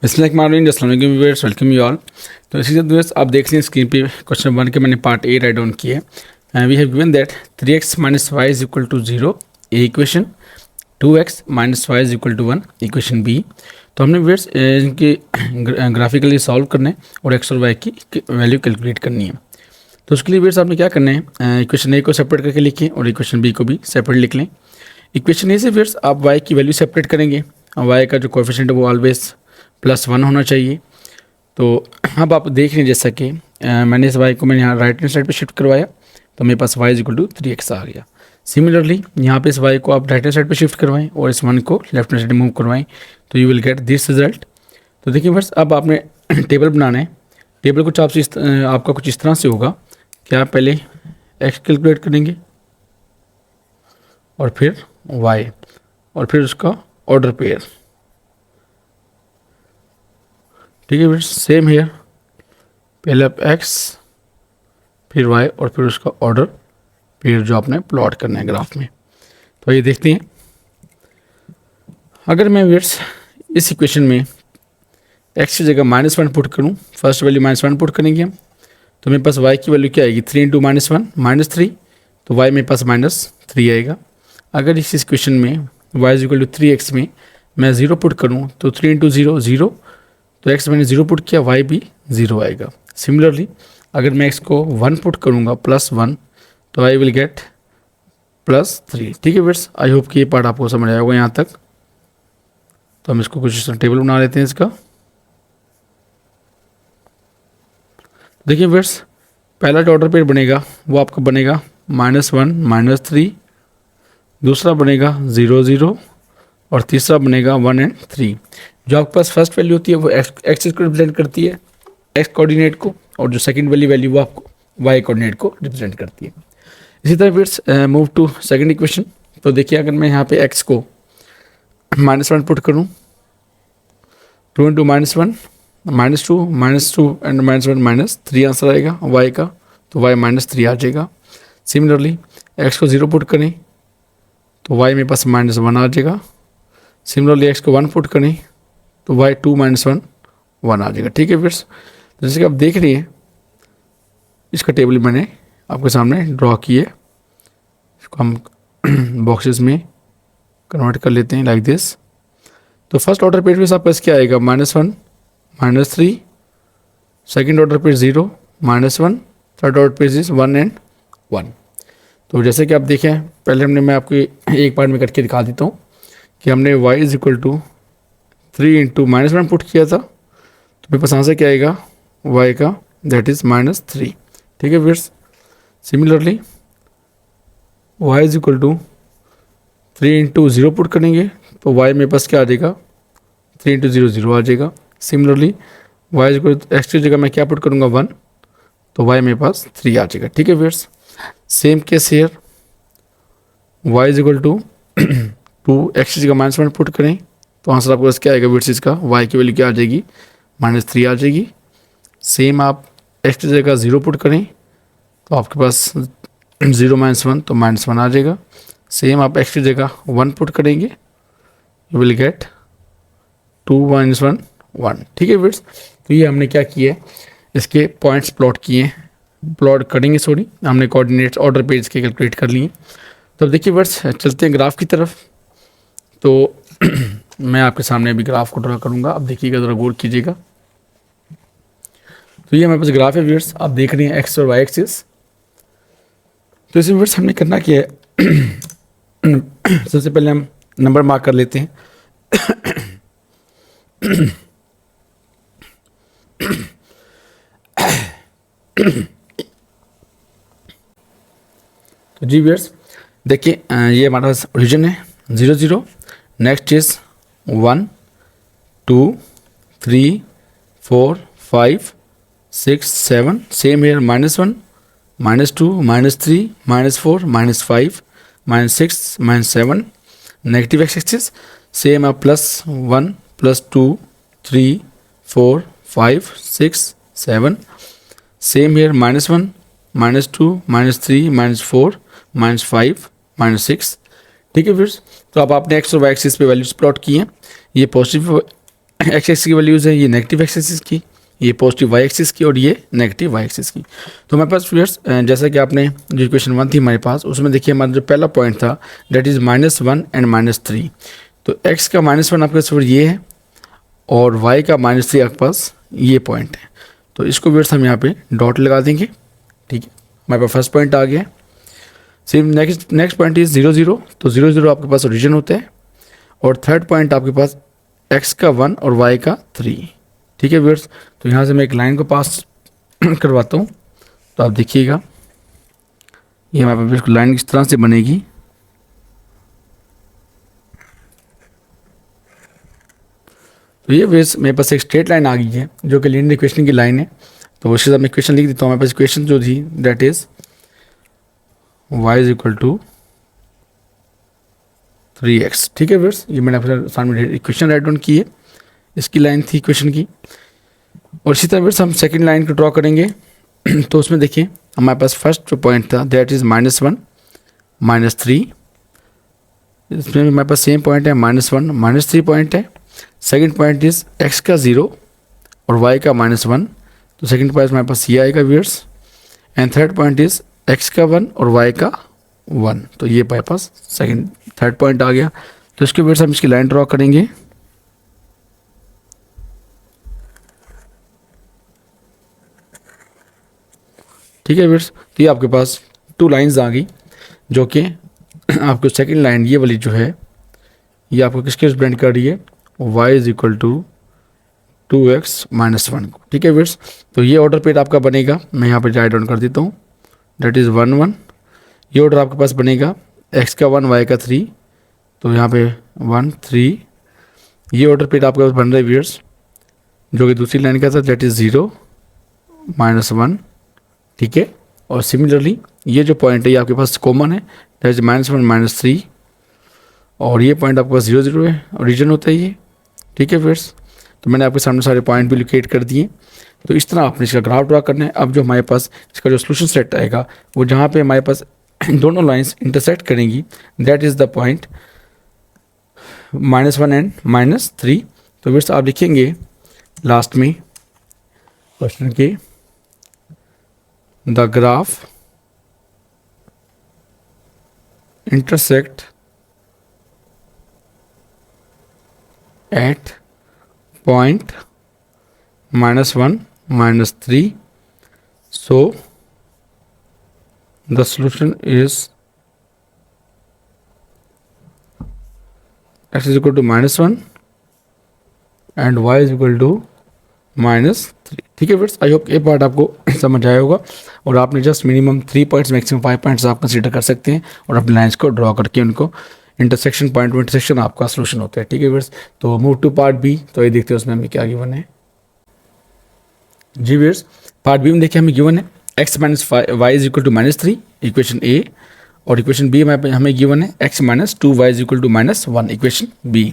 Welcome you all. तो इसी तरह दोस्त आप देख रहे हैं स्क्रीन पे क्वेश्चन 1 के मैंने पार्ट ए राइट डाउन किया है। We have given that 3x minus y is equal to 0 A equation, 2x minus y is equal to 1 equation B. तो हमने वेट्स इनके ग्राफिकली सॉल्व करने और एक्स और वाई की वैल्यू कैलकुलेट करनी है। तो उसके लिए वेट्स आपने क्या करना है, इक्वेशन ए को सेपरेट करके लिखें और इक्वेशन बी को भी सेपरेट लिख लें। इक्वेशन ए से वेट्स आप वाई की वैल्यू सेपरेट करेंगे, वाई का जो कोएफिशिएंट है वो ऑलवेज +1 होना चाहिए। तो अब आप देख रहे हैं जैसा कि मैंने इस वाई को मैंने यहाँ राइट हैंड साइड पे शिफ्ट करवाया तो मेरे पास y is equal to 3x आ गया। सिमिलरली यहाँ पे इस वाई को आप राइट हैंड साइड पे शिफ्ट करवाएं और इस 1 को लेफ्ट हैंड साइड मूव करवाएं तो you will get this result. तो देखिए बस अब आपने टेबल बनाना है। टेबल कुछ आपका कुछ इस तरह से होगा कि आप पहले x कैलकुलेट करेंगे और फिर y और फिर उसका ऑर्डर पेयर। ठीक है फ्रेंड्स, सेम हेयर, पहले आप x फिर y और फिर उसका ऑर्डर पेयर जो आपने प्लॉट करना है ग्राफ में। तो ये देखते हैं, अगर मैं फ्रेंड्स इस इक्वेशन में x की जगह -1 पुट करूं, फर्स्ट वैल्यू -1 पुट करेंगे हम, तो मेरे पास y की वैल्यू क्या आएगी 3 इंटू -1 -3, तो y मेरे पास -3 आएगा। अगर इस इक्वेशन में y is equal to 3x में मैं 0 पुट करूं तो 3 इंटू 0 0, तो x मैंने 0 पुट किया, y भी 0 आएगा। सिमिलरली अगर मैं x को 1 पुट करूँगा +1 तो आई विल गेट +3। ठीक है फ्रेंड्स, आई होप कि ये पार्ट आपको समझ आया होगा यहाँ तक। तो हम इसको कुछ टेबल बना लेते हैं इसका। देखिए फ्रेंड्स, पहला जो ऑर्डर पेयर बनेगा वो आपका बनेगा -1 -3, दूसरा बनेगा 0 0 और तीसरा बनेगा 1 और 3। जो आपके पास फर्स्ट वैल्यू होती है वो एक्सिस को रिप्रेजेंट करती है, एक्स कोऑर्डिनेट को, और जो सेकंड वाली वैल्यू वो आपको वाई कोऑर्डिनेट को रिप्रेजेंट करती है। इसी तरह फिर मूव टू सेकंड इक्वेशन। तो देखिए अगर मैं यहाँ पे एक्स को -1 पुट करूँ, 2 इंटू -1 -2 एंड -1 -3 आंसर आएगा वाई का, तो वाई -3 आ जाएगा। सिमिलरली एक्स को 0 पुट करें तो वाई मेरे पास -1 आ जाएगा। सिमिलरली एक्स को 1 पुट करें तो वाई 2 -1 1 आ जाएगा। ठीक है फ्रेंड्स, जैसे कि आप देख रहे हैं इसका टेबल मैंने आपके सामने ड्रॉ किए, इसको हम बॉक्सेस में कन्वर्ट कर लेते हैं लाइक दिस। तो फर्स्ट ऑर्डर पेज में आपका क्या आएगा -1 -3, second order page 0 -1, third order page is 1 और 1। तो जैसे कि आप देखें, पहले मैं आपको एक पार्ट में करके दिखा देता हूँ कि हमने y is equal to 3 into -1 put किया था, तो मेरे पास आंसर क्या आएगा y का, दैट इज -3। ठीक है friends, similarly y is equal to 3 into 0 put करेंगे तो y मेरे पास क्या आ जाएगा 3 इंटू 0 0 आ जाएगा। Similarly y is equal to x की जगह मैं क्या पुट करूँगा 1, तो y मेरे पास 3 आ जाएगा। ठीक है friends, same case here, y is equal to 2x की जगह -1 पुट करें तो आंसर आपके पास क्या आएगा फ्रेंड्स, इसका y की वैल्यू क्या आ जाएगी -3 आ जाएगी। सेम आप x की जगह 0 पुट करें तो आपके पास 0 -1 तो -1 आ जाएगा। सेम आप x की जगह 1 पुट करेंगे, यू विल गेट 2 -1 1। ठीक है फ्रेंड्स, तो ये हमने क्या किया है, इसके पॉइंट्स प्लॉट करेंगे सॉरी, हमने कोऑर्डिनेट्स ऑर्डर पेज के कैलकुलेट कर लिए। तो देखिए फ्रेंड्स, चलते हैं ग्राफ की तरफ। तो मैं आपके सामने अभी ग्राफ को ड्रा करूँगा, अब देखिएगा, ज़रा गौर कीजिएगा। तो ये हमारे पास ग्राफ है व्यूअर्स, आप देख रहे हैं एक्स और वाई एक्सिस। तो इस व्यूअर्स हमने करना क्या है, सबसे पहले हम नंबर मार्क कर लेते हैं। तो जी व्यूअर्स देखिए, ये हमारा ओरिजिन है 0 0, next is 1 2 3 4 5 6 7, same here -1 -2 -3 -4 -5 -6 -7, negative x axis same है +1 +2 3 4 5 6 7, सेम हेयर -1 -2 -3 -4 -5 -6। ठीक है फ्रेंड्स, तो अब आपने एक्स और वाई एक्सिस पे वैल्यूज प्लॉट की हैं। ये पॉजिटिव एक्स एक्सिस की वैल्यूज़ है, ये नेगेटिव एक्स एक्सिस की, ये पॉजिटिव वाई एक्सिस की और ये नेगेटिव वाई एक्सिस की। तो हमारे पास फ्रेंड्स जैसा कि आपने जो इक्वेशन 1 थी हमारे पास, उसमें देखिए हमारा जो पहला पॉइंट था दैट इज़ -1 एंड -3। तो x का -1 आपके पास ये है और y का -3 आपके पास ये पॉइंट है। तो इसको फ्रेंड्स हम यहाँ पे डॉट लगा देंगे, ठीक है। हमारे पास फर्स्ट पॉइंट आ गया। सेम नेक्स्ट पॉइंट इज 0 0, तो 0 0 आपके पास ओरिजिन होता है। और थर्ड पॉइंट आपके पास x का 1 और y का 3, ठीक है व्यूअर्स। तो यहाँ से मैं एक लाइन को पास करवाता हूँ, तो आप देखिएगा ये हमारे पास बिल्कुल लाइन इस तरह से बनेगी। तो ये व्यूअर्स मेरे पास एक स्ट्रेट लाइन आ गई है जो कि लीनियर इक्वेशन की लाइन है। तो उसके साथ मैं इक्वेशन लिख देता हूँ। हमारे पास इक्वेशन जो थी that is y is equal to 3x, ठीक है व्यूअर्स। ये मैंने अपने सामने इक्वेशन राइट डाउन की है, इसकी लाइन थी इक्वेशन की। और इसी तरह व्यूअर्स हम सेकंड लाइन को ड्रॉ करेंगे। तो उसमें देखिए हमारे पास फर्स्ट जो पॉइंट था दैट इज़ -1 -3, इसमें भी हमारे पास सेम पॉइंट है, -1 -3 पॉइंट है। सेकंड पॉइंट इज x का 0 और y का -1, तो सेकंड पॉइंट हमारे पास ये आएगा viewers. And third point is x का 1 और y का 1, तो ये हमारे पास थर्ड पॉइंट आ गया। तो इसके व्यूअर्स हम इसकी लाइन ड्रॉ करेंगे। ठीक है व्यूअर्स, तो ये आपके पास 2 लाइंस आ गई जो कि आपको सेकंड लाइन ये वाली जो है ये आपको किसके रिप्रेजेंट कर रही है, y is equal to 2x -1 को, ठीक है व्यूअर्स। तो ये ऑर्डर पेड आपका बनेगा, मैं यहाँ पे राइट डाउन कर देता हूँ, दैट इज़ 1 1। ये ऑर्डर आपके पास बनेगा x का 1 y का 3, तो यहाँ पे 1 3। ये ऑर्डर पेड आपके पास बन रहा है व्यूअर्स जो कि दूसरी लाइन का था दैट इज़ 0 -1, ठीक है। और सिमिलरली ये जो पॉइंट है ये आपके पास कॉमन है दैट इज -1 -3, और ये पॉइंट आपके पास 0 0 है, ओरिजिन होता है ये, ठीक है फ्रेंड्स। तो मैंने आपके सामने सारे पॉइंट भी लोकेट कर दिए। तो इस तरह आपने इसका ग्राफ ड्रा करना है। अब जो हमारे पास इसका जो सोल्यूशन सेट आएगा वो जहाँ पे हमारे पास दोनों लाइंस इंटरसेक्ट करेंगी that is the point -1 and -3। तो फ्रेंड्स आप लिखेंगे लास्ट में क्वेश्चन के the graph intersect at point -1 -3, so the solution is x is equal to -1 and y is equal to -3, ठीक है फ्रेंड्स। आई होप ये part आपको समझ आया होगा और आपने just minimum 3 points maximum 5 points आप कंसीडर कर सकते हैं और अपने लाइन्स को ड्रॉ करके उनको इंटरसेक्शन पॉइंट इंटरसेक्शन आपका सोल्यूशन होता है, ठीक है फ्रेंड्स। तो मूव टू पार्ट बी, तो ये देखते हैं उसमें हमें क्या गिवन है। जी फ्रेंड्स, पार्ट बी में देखिए हमें गिवन है x - y is equal to -3 equation A, और इक्वेशन बी में हमें गिवन है x - 2y is equal to -1 equation B.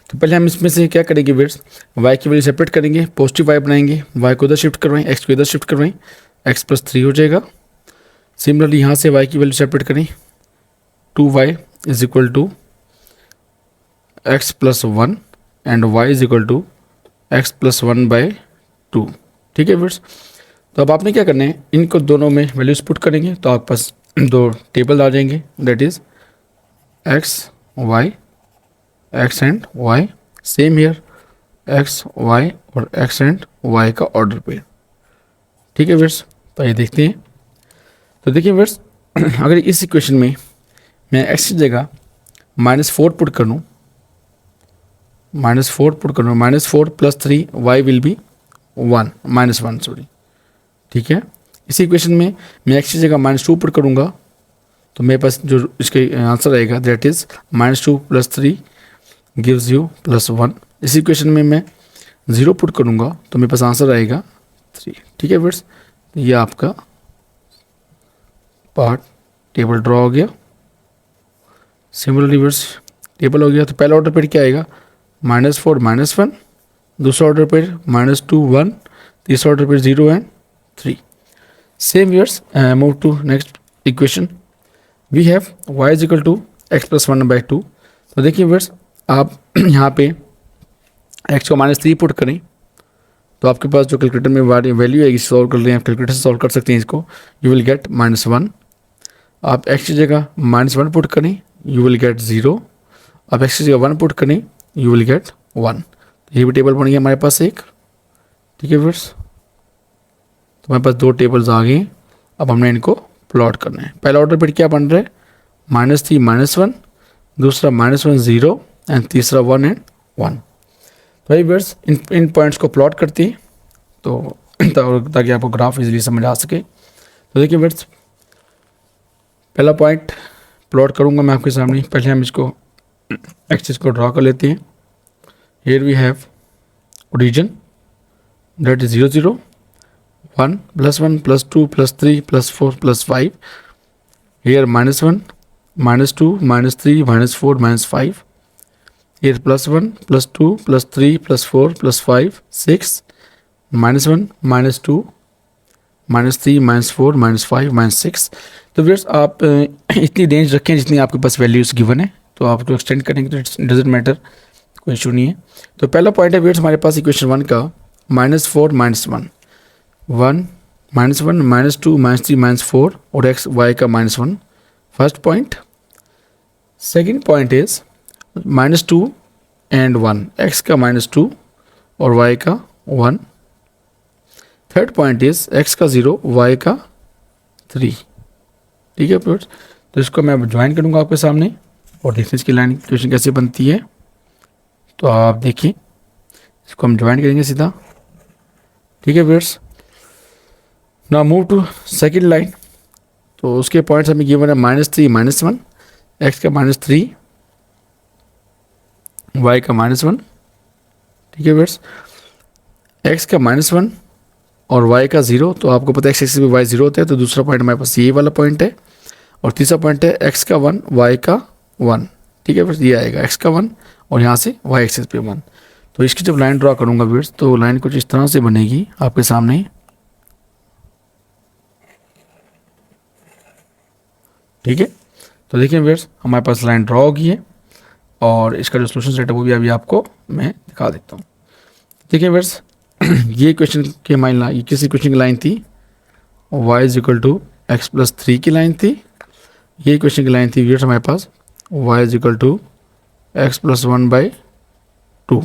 तो पहले हम इसमें से क्या करेंगे फ्रेंड्स, y की वैल्यू सेपरेट करेंगे, पॉजिटिव y बनाएंगे, y को इधर शिफ्ट करवाएं, x को इधर शिफ्ट करवाएं, x + 3 हो जाएगा। सिमिलरली यहाँ से y की वैल्यू सेपरेट करें, 2y is equal to x + 1 and y is equal to x + 1/2, ठीक है फ्रेंड्स। तो अब आपने क्या करना है, इनको दोनों में वैल्यूज पुट करेंगे तो आपके पास 2 टेबल आ जाएंगे that is x y x and y, same here x y और x एंड y का ऑर्डर पे, ठीक है फ्रेंड्स। तो ये देखते हैं। तो देखिए फ्रेंड्स, अगर इस इक्वेशन में मैं x की जगह -4 पुट करूँ, -4 पुट करूँ, -4 + 3 y विल बी 1 -1 सॉरी, ठीक है। इसी इक्वेशन में मैं x की जगह -2 पुट करूँगा तो मेरे पास जो इसका आंसर आएगा दैट इज़ -2 + 3 गिव्स यू +1। इसी इक्वेशन में मैं 0 पुट करूँगा तो मेरे पास आंसर आएगा 3, ठीक है फ्रेंड्स। ये आपका पार्ट टेबल ड्रॉ हो गया। सिमिलरली फ्रेंड्स टेबल हो गया। तो पहला ऑर्डर पेड क्या आएगा, -4 -1, दूसरा ऑर्डर पेड -2 1, तीसरा order pair 0 and 3। Same years move to next equation, we have y is equal to x + 1/2। तो देखिए व्यूअर्स आप यहाँ पे एक्स को -3 पुट करें तो आपके पास जो कैलकुलेटर में वैल्यू आएगी, सॉल्व कर लें आप, कैलकुलेटर से सॉल्व कर सकते हैं इसको, यू विल गेट -1। आप एक्स की जगह -1 पुट करें, यू विल गेट 0। आप एक्स की जगह 1 पुट करें, यू विल गेट 1। ये भी टेबल बन गया हमारे पास एक, ठीक है फ्रेंड्स। तो हमारे पास 2 टेबल्स आ गए। अब हमने इनको प्लॉट करना है। पहला ऑर्डर पर क्या बन रहा है, -3 -1, दूसरा -1 0 एंड तीसरा 1 एंड 1। तो भाई फ्रेंड्स इन पॉइंट्स को प्लॉट करते हैं तो ताकि आपको ग्राफ इजीली समझ आ सके। तो देखिए फ्रेंड्स, पहला पॉइंट प्लॉट करूंगा मैं आपके सामने। पहले हम इसको एक्सिस को ड्रॉ कर लेते हैं। Here we have origin that is 0 0 1 +1 +2 +3 +4 +5। Here -1 -2 -3 -4 -5। Here +1 +2 +3 +4 +5 6 -1 -2 -3 -4 -5 -6। तो व्यूअर्स आप इतनी रेंज रखें जितनी आपके पास वैल्यूज़ गिवन है, तो आप तो एक्सटेंड करेंगे तो इट डजेंट मैटर, कोई इशू नहीं है। तो पहला पॉइंट है व्यूअर्स हमारे पास इक्वेशन 1 का -4 -1 1 -1 -2 -3 -4 और एक्स वाई का -1 first point. Second point is -2 and 1 x का -2 और वाई का 1। थर्ड पॉइंट इज एक्स का 0 वाई का 3। ठीक है फ्रेंड्स, तो इसको मैं ज्वाइन करूँगा आपके सामने और देखते हैं इसकी लाइन इक्वेशन कैसे बनती है। तो आप देखिए, इसको हम ज्वाइन करेंगे सीधा। ठीक है friends, now move to second line. तो उसके पॉइंट्स हमें गिवन है -3 -1 एक्स का -3 वाई का -1। ठीक है फ्रेंड्स, एक्स का -1 और वाई का 0, तो आपको पता है एक्स में वाई 0 होता है, तो दूसरा पॉइंट हमारे पास ये वाला पॉइंट है। और तीसरा पॉइंट है एक्स का 1 वाई का 1। ठीक है फ्रेंड्स, ये आएगा एक्स का 1 और यहाँ से वाई एक्सिस पे 1। तो इसकी जब लाइन ड्रॉ करूँगा व्यूअर्स, तो लाइन कुछ इस तरह से बनेगी आपके सामने। ठीक है, तो देखिए व्यूअर्स हमारे पास लाइन ड्रॉ होगी है और इसका जो सोल्यूशन सेट है वो भी अभी आपको मैं दिखा देता हूँ। देखिए व्यूअर्स, ये क्वेश्चन की हमारी लाइन, ये किसी क्वेश्चन की लाइन थी, y = x+3 की लाइन थी। ये क्वेश्चन की लाइन थी व्यूअर्स हमारे पास y = x+1/2।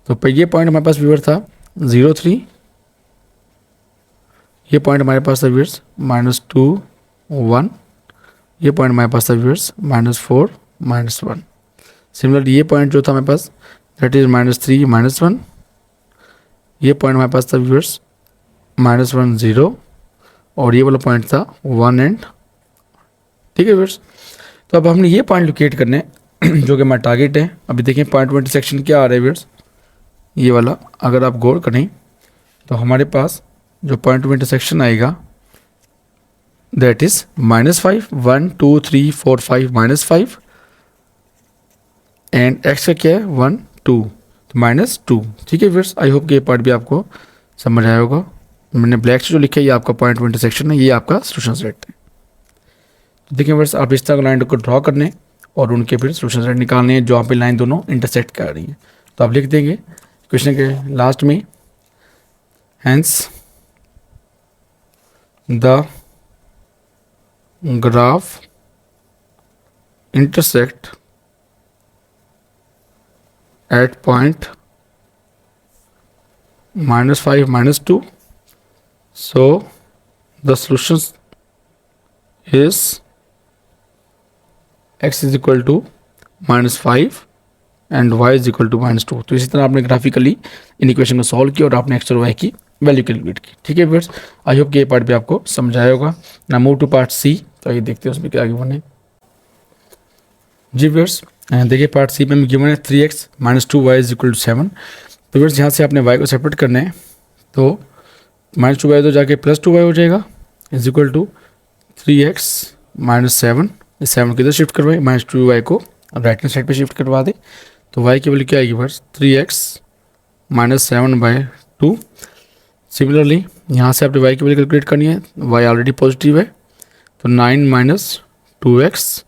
तो ये पॉइंट हमारे पास व्यूअर था 0 3। ये पॉइंट हमारे पास था व्यूअर्स -2 1। ये पॉइंट हमारे पास था व्यूअर्स -4 -1। सिमिलरली ये पॉइंट जो था हमारे पास दैट इज -3 -1। ये पॉइंट हमारे पास था व्यूअर्स -1 0 और ये वाला पॉइंट था 1 एंड। ठीक है व्यूअर्स, तो अब हमने ये पॉइंट लोकेट करने हैं जो कि हमारा टारगेट है। अभी देखें पॉइंट ऑफ इंटरसेक्शन क्या आ रहा है व्यूअर्स, ये वाला अगर आप गौर करें तो हमारे पास जो पॉइंट ऑफ इंटरसेक्शन आएगा दैट इज -5 1 2 3 4 5 -5 एंड एक्स का क्या है 1 2 तो -2। ठीक है फ्रेंड्स, आई होप कि ये पार्ट भी आपको समझ आया होगा। मैंने ब्लैक से जो लिखा है ये आपका पॉइंट ऑफ इंटरसेक्शन है, ये आपका सोल्यूशन सेट है। तो देखिए फ्रेंड्स, आप इस तरह लाइन को ड्रॉ करने और उनके फिर सोल्यूशन सेट निकालने हैं जहाँ पे लाइन दोनों इंटरसेक्ट कर रही है। तो आप लिख देंगे क्वेश्चन के लास्ट में, hence the graph intersect at point -5 -2, so the solution is x is equal to -5 and y is equal to -2। तो इसी तरह आपने ग्राफिकली इन इक्वेशन को सॉल्व किया और आपने x और y की वैल्यू कैलकुलेट की। ठीक है फ्रेंड्स, आई होप कि ये पार्ट भी आपको समझाया होगा। ना मूव टू पार्ट सी, तो ये देखते हैं उसमें क्या गिवन है। जी व्यूअर्स, देखिए पार्ट सी में गिवन है 3x - 2y = 7। तो व्यूअर्स यहाँ से आपने y को सेपरेट करना है, तो -2y तो जाके +2y हो जाएगा = 3x - 7। इस 7 को इधर शिफ्ट करवाए, -2y को राइट हैंड साइड पे शिफ्ट करवा दे, तो y की वैल्यू क्या आएगी व्यूअर्स 3x - 7/2। सिमिलरली यहाँ से आपने y की वैल्यू कैलकुलेट करनी है, y ऑलरेडी पॉजिटिव है, तो 9 - 2x,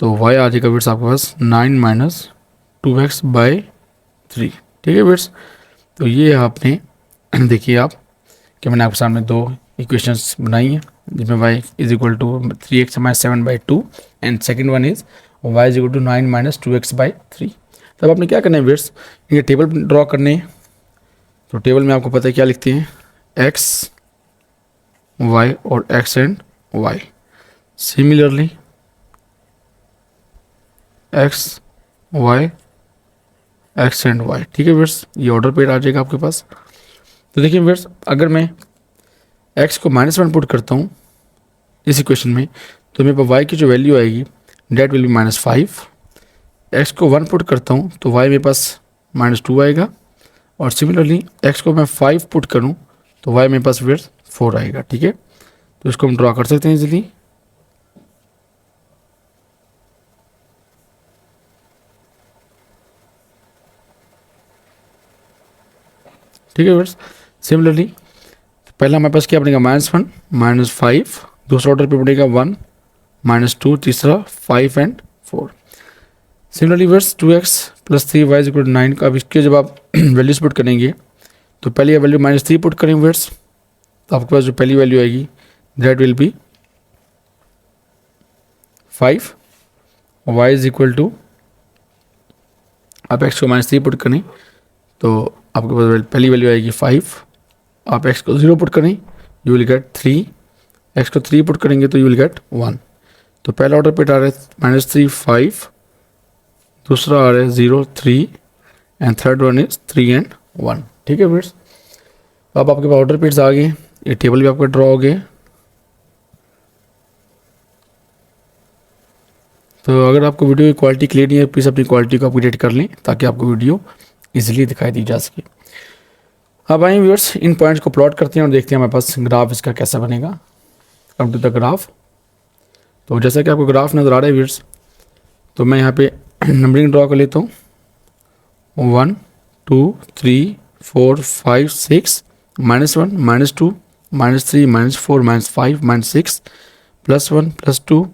तो y आ जाएगा व्यूअर्स आपके पास 9 - 2x/2। 3। ठीक है व्यूअर्स, तो ये आपने देखिए आप कि मैंने आपके सामने दो इक्वेशंस बनाई हैं जिसमें y is equal to 3x minus 7/2 and second one is y is equal to 9 minus 2x/3। तब आपने क्या करना है व्यूअर्स, ये टेबल ड्रॉ करने हैं। तो टेबल में आपको पता है क्या लिखते हैं, x y और x and y। Similarly x y x and y। ठीक है व्यूअर्स, ये ऑर्डर पेड आ जाएगा आपके पास। तो देखिए व्यूअर्स, अगर मैं x को -1 पुट करता हूँ इस इक्वेशन में, तो मेरे पास y की जो वैल्यू आएगी डेट विल बी -5। x को 1 पुट करता हूँ तो y मेरे पास -2 आएगा। और सिमिलरली x को मैं 5 पुट करूँ तो y मेरे पास फिर 4 आएगा। ठीक है, तो इसको हम ड्रॉ कर सकते हैं इजीली। ठीक है व्यूअर्स, सिमिलरली पहला हमारे पास क्या बनेगा, -1 -5, दूसरा ऑर्डर पे बनेगा 1 -2, तीसरा 5 and 4। Similarly viewers 2x + 3y = 9 का अब इसके जब आप वैल्यूज पुट करेंगे तो पहली वैल्यू -3 पुट करेंगे व्यूअर्स, तो आपके पास जो पहली वैल्यू आएगी that will be 5। y is equal to, आप x को -3 पुट करें तो आपके पास पहली वैल्यू आएगी 5। आप x को 0 पुट करें यू विल गेट 3। x को 3 पुट करेंगे तो यू विल गेट 1। तो पहला ऑर्डर पे आ रहा है -3 5, दूसरा आ रहा है 0 3 and third one is 3 and 1। ठीक है फ्रेंड्स, अब आपके पास ऑर्डर पेड्स आ गए, ये टेबल भी आपका ड्रॉ हो गए। तो अगर आपको वीडियो की क्वालिटी क्लियर नहीं है प्लीज़ अपनी क्वालिटी को अपग्रेड कर लें ताकि आपको वीडियो इजीली दिखाई दी जा सके। अब आइए व्यूअर्स, इन पॉइंट्स को प्लॉट करते हैं और देखते हैं हमारे पास ग्राफ इसका कैसा बनेगा। Come to the graph. तो जैसा कि आपको ग्राफ नज़र आ रहा है व्यूअर्स, तो मैं यहाँ पे नंबरिंग ड्रॉ कर लेता हूँ। 1 2 3 4 5 6 -1 -2 -3 -4 -5 -6 +1 +2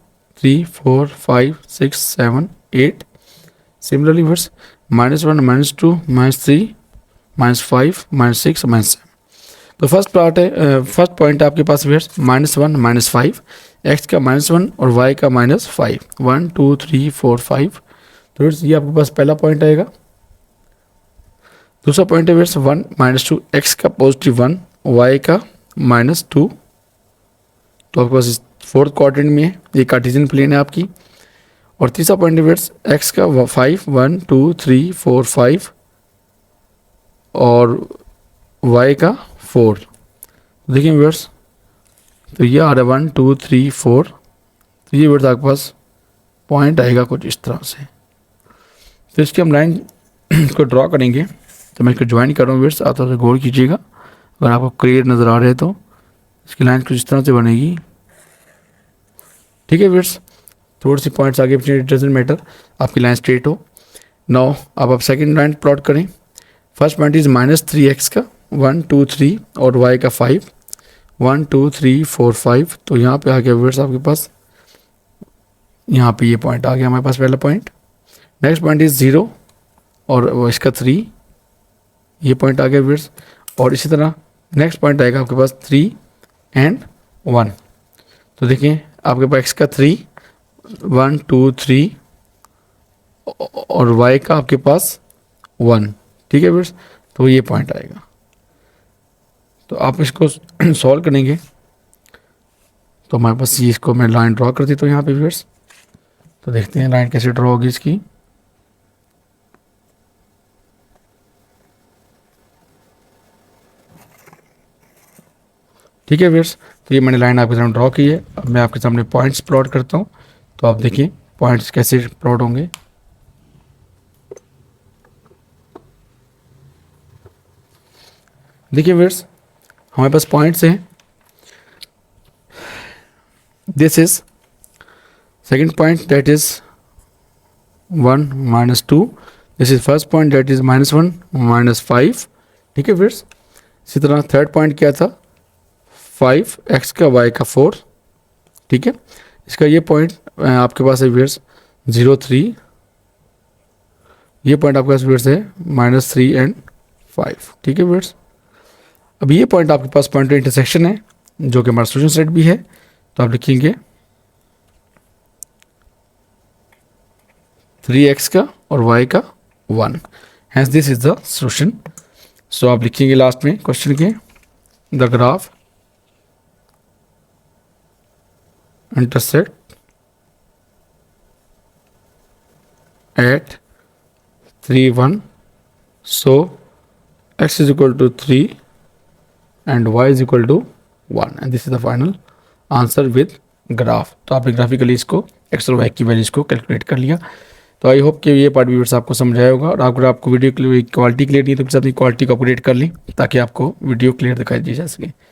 3 4 5 6 7 8। Similarly verse -1 -2 -3 -5 -6 -7। तो फर्स्ट पार्ट है, फर्स्ट पॉइंट आपके पास वर्स -1 -5, x का -1 और y का -5, 1 2 3 4 5। तो ये आपके पास पहला पॉइंट आएगा। दूसरा पॉइंट है वर्स 1 -2, x का +1 y का -2। तो आपके पास फोर्थ क्वाड्रेंट में है, ये कार्टेशियन प्लेन है आपकी। और तीसरा पॉइंट है वर्स x का 5 1 2 3 4 5 और y का 4। देखिए व्यूअर्स, तो ये आ रहा है 1 2 3 4। तो ये व्यूअर्स आपके पास पॉइंट आएगा कुछ इस तरह से। तो इसकी हम लाइन को ड्रॉ करेंगे, तो मैं इसको ज्वाइन कर रहा हूँ व्यूअर्स, आप थोड़ा सा गौर कीजिएगा। अगर आपको क्लियर नज़र आ रहा है तो इसकी लाइन कुछ इस तरह से बनेगी। ठीक है व्यूअर्स, थोड़ी सी पॉइंट्स आगे पीछे डजंट मैटर, आपकी लाइन स्ट्रेट हो। नाउ अब आप सेकंड लाइन प्लॉट करें। फर्स्ट पॉइंट इज -3x का 1 2 3 और y का 5 1 2 3 4 5। तो यहाँ पे आ गया व्यूअर्स आपके पास, यहाँ पे ये पॉइंट आ गया हमारे पास पहला पॉइंट। नेक्स्ट पॉइंट इज 0 और इसका 3, ये पॉइंट आ गया व्यूअर्स। और इसी तरह नेक्स्ट पॉइंट आएगा आपके पास 3 एंड 1। तो देखिए आपके पास x का 3 1 2 3 और y का आपके पास 1। ठीक है व्यूअर्स, तो ये पॉइंट आएगा। तो आप इसको सॉल्व करेंगे तो हमारे पास ये, इसको मैं लाइन ड्रॉ कर देता हूँ यहाँ पे व्यूअर्स। तो देखते हैं लाइन कैसे ड्रॉ होगी इसकी। ठीक है व्यूअर्स, तो ये मैंने लाइन आपके सामने ड्रॉ की है। अब मैं आपके सामने पॉइंट्स प्लॉट करता हूँ, तो आप देखिए पॉइंट्स कैसे प्लॉट होंगे। देखिए व्यूअर्स, हमारे पास पॉइंट्स हैं। This is second point that is 1 -2। This is first point that is -1 -5। ठीक है व्यूअर्स, इसी तरह थर्ड पॉइंट क्या था 5 x का y का 4। ठीक है, इसका ये पॉइंट आपके पास है व्यूअर्स 0 3 ये पॉइंट आपके पास व्यूअर्स है -3 एंड 5, ठीक है व्यूअर्स। अब ये पॉइंट आपके पास पॉइंट इंटरसेक्शन है जो कि हमारा सोल्यूशन सेट भी है, तो आप लिखेंगे 3x का और y का 1, hence this is the solution. So आप लिखेंगे लास्ट में क्वेश्चन के the graph intersect at 3 1, so x is equal to 3 and y is equal to 1 and this is the final answer with graph. तो आपने graphically इसको x और Y की values को कैलकुलेट कर लिया। तो आई होप कि ये पार्ट व्यूअर्स आपको समझ आया होगा, और अगर आपको वीडियो क्वालिटी क्लियर नहीं है तो प्लीज़ अपनी क्वालिटी को अपग्रेड कर ली ताकि आपको वीडियो क्लियर दिखाई दी जा सके।